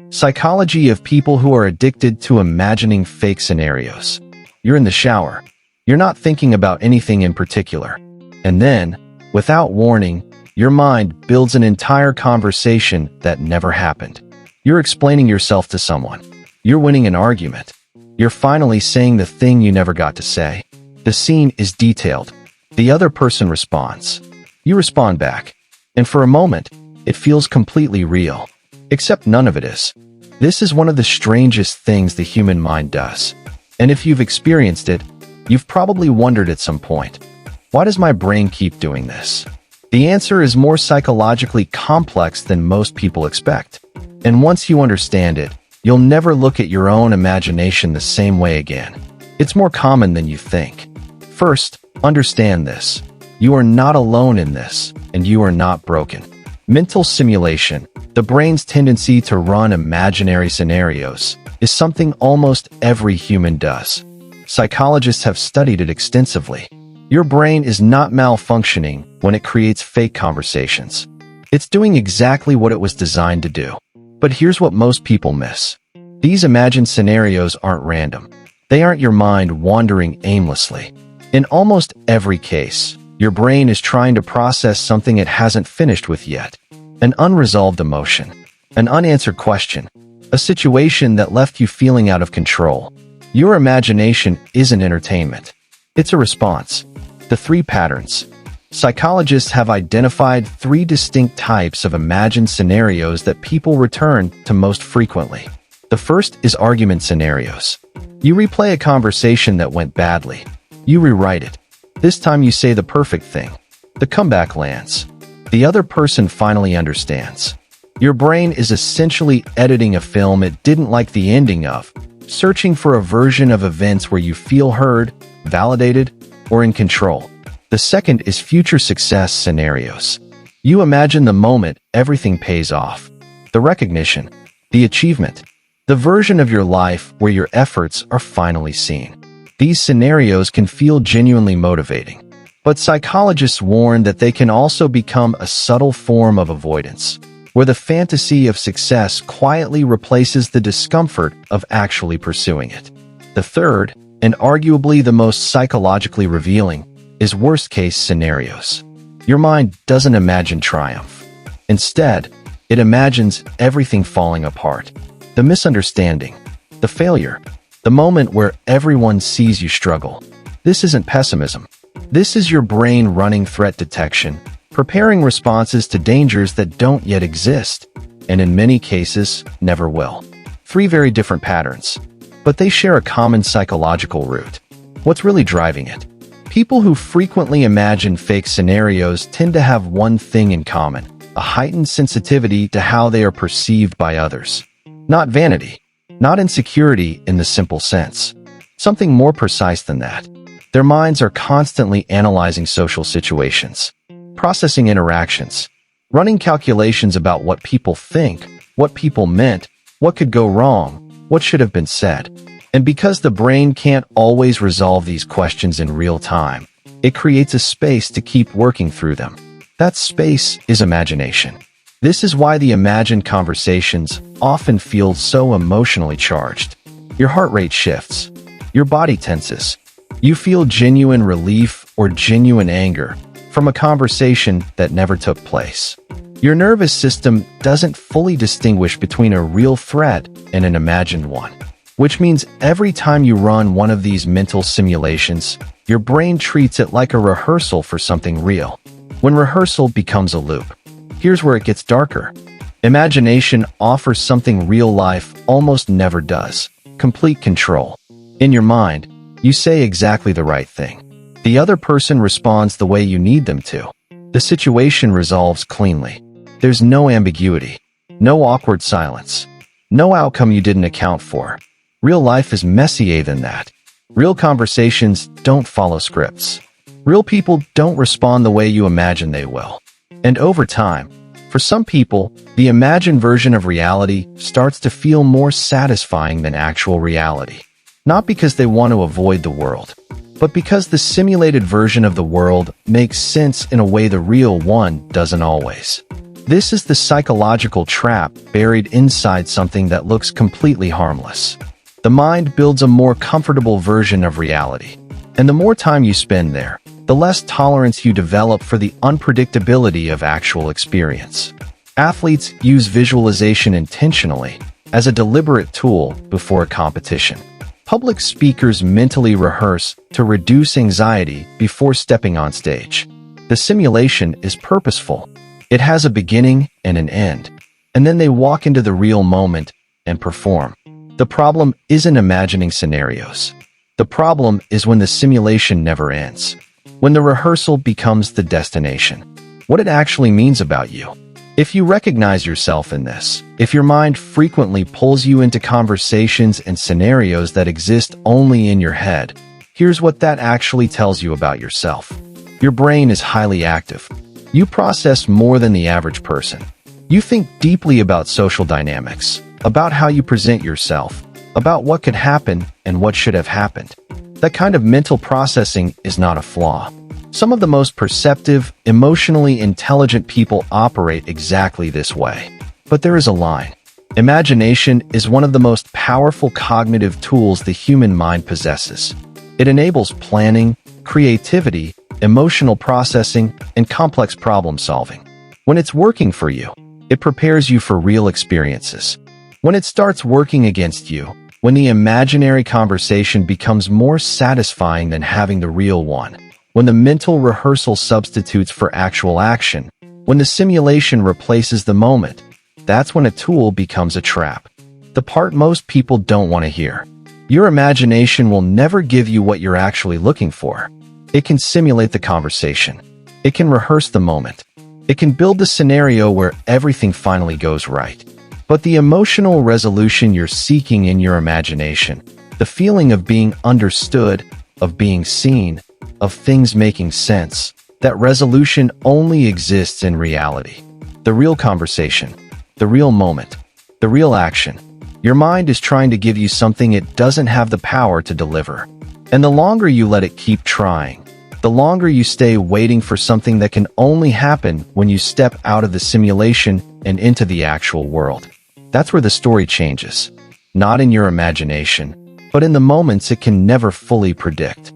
Psychology of people who are addicted to imagining fake scenarios. You're in the shower. You're not thinking about anything in particular. And then, without warning, your mind builds an entire conversation that never happened. You're explaining yourself to someone. You're winning an argument. You're finally saying the thing you never got to say. The scene is detailed. The other person responds. You respond back. And for a moment, it feels completely real. Except none of it is. This is one of the strangest things the human mind does. And if you've experienced it, you've probably wondered at some point, why does my brain keep doing this? The answer is more psychologically complex than most people expect. And once you understand it, you'll never look at your own imagination the same way again. It's more common than you think. First, understand this. You are not alone in this, and you are not broken. Mental simulation, the brain's tendency to run imaginary scenarios, is something almost every human does. Psychologists have studied it extensively. Your brain is not malfunctioning when it creates fake conversations. It's doing exactly what it was designed to do. But here's what most people miss. These imagined scenarios aren't random. They aren't your mind wandering aimlessly. In almost every case, your brain is trying to process something it hasn't finished with yet. An unresolved emotion, an unanswered question, a situation that left you feeling out of control. Your imagination isn't entertainment. It's a response. The 3 patterns. Psychologists have identified 3 distinct types of imagined scenarios that people return to most frequently. The first is argument scenarios. You replay a conversation that went badly. You rewrite it. This time you say the perfect thing. The comeback lands. The other person finally understands. Your brain is essentially editing a film it didn't like the ending of, searching for a version of events where you feel heard, validated, or in control. The second is future success scenarios. You imagine the moment everything pays off. The recognition, the achievement, the version of your life where your efforts are finally seen. These scenarios can feel genuinely motivating, but psychologists warn that they can also become a subtle form of avoidance, where the fantasy of success quietly replaces the discomfort of actually pursuing it. The third, and arguably the most psychologically revealing, is worst-case scenarios. Your mind doesn't imagine triumph. Instead, it imagines everything falling apart. The misunderstanding, the failure, the moment where everyone sees you struggle. This isn't pessimism. This is your brain running threat detection, preparing responses to dangers that don't yet exist, and in many cases, never will. 3 very different patterns, but they share a common psychological root. What's really driving it? People who frequently imagine fake scenarios tend to have one thing in common: a heightened sensitivity to how they are perceived by others. Not vanity, not insecurity in the simple sense. Something more precise than that. Their minds are constantly analyzing social situations, processing interactions, running calculations about what people think, what people meant, what could go wrong, what should have been said. And because the brain can't always resolve these questions in real time, it creates a space to keep working through them. That space is imagination. This is why the imagined conversations often feel so emotionally charged. Your heart rate shifts. Your body tenses. You feel genuine relief or genuine anger from a conversation that never took place. Your nervous system doesn't fully distinguish between a real threat and an imagined one, which means every time you run one of these mental simulations, your brain treats it like a rehearsal for something real, when rehearsal becomes a loop. Here's where it gets darker. Imagination offers something real life almost never does: complete control. In your mind, you say exactly the right thing. The other person responds the way you need them to. The situation resolves cleanly. There's no ambiguity, no awkward silence, no outcome you didn't account for. Real life is messier than that. Real conversations don't follow scripts. Real people don't respond the way you imagine they will. And over time, for some people, the imagined version of reality starts to feel more satisfying than actual reality. Not because they want to avoid the world, but because the simulated version of the world makes sense in a way the real one doesn't always. This is the psychological trap buried inside something that looks completely harmless. The mind builds a more comfortable version of reality. And the more time you spend there, the less tolerance you develop for the unpredictability of actual experience. Athletes use visualization intentionally as a deliberate tool before a competition. Public speakers mentally rehearse to reduce anxiety before stepping on stage. The simulation is purposeful. It has a beginning and an end, and then they walk into the real moment and perform. The problem isn't imagining scenarios. The problem is when the simulation never ends, when the rehearsal becomes the destination. What it actually means about you. If you recognize yourself in this, if your mind frequently pulls you into conversations and scenarios that exist only in your head, here's what that actually tells you about yourself. Your brain is highly active. You process more than the average person. You think deeply about social dynamics, about how you present yourself, about what could happen and what should have happened. That kind of mental processing is not a flaw. Some of the most perceptive, emotionally intelligent people operate exactly this way. But there is a line. Imagination is one of the most powerful cognitive tools the human mind possesses. It enables planning, creativity, emotional processing, and complex problem solving. When it's working for you, it prepares you for real experiences. When it starts working against you, when the imaginary conversation becomes more satisfying than having the real one, when the mental rehearsal substitutes for actual action, when the simulation replaces the moment, that's when a tool becomes a trap. The part most people don't want to hear. Your imagination will never give you what you're actually looking for. It can simulate the conversation. It can rehearse the moment. It can build the scenario where everything finally goes right. But the emotional resolution you're seeking in your imagination, the feeling of being understood, of being seen, of things making sense, that resolution only exists in reality. The real conversation, the real moment, the real action. Your mind is trying to give you something it doesn't have the power to deliver. And the longer you let it keep trying, the longer you stay waiting for something that can only happen when you step out of the simulation and into the actual world. That's where the story changes. Not in your imagination, but in the moments it can never fully predict.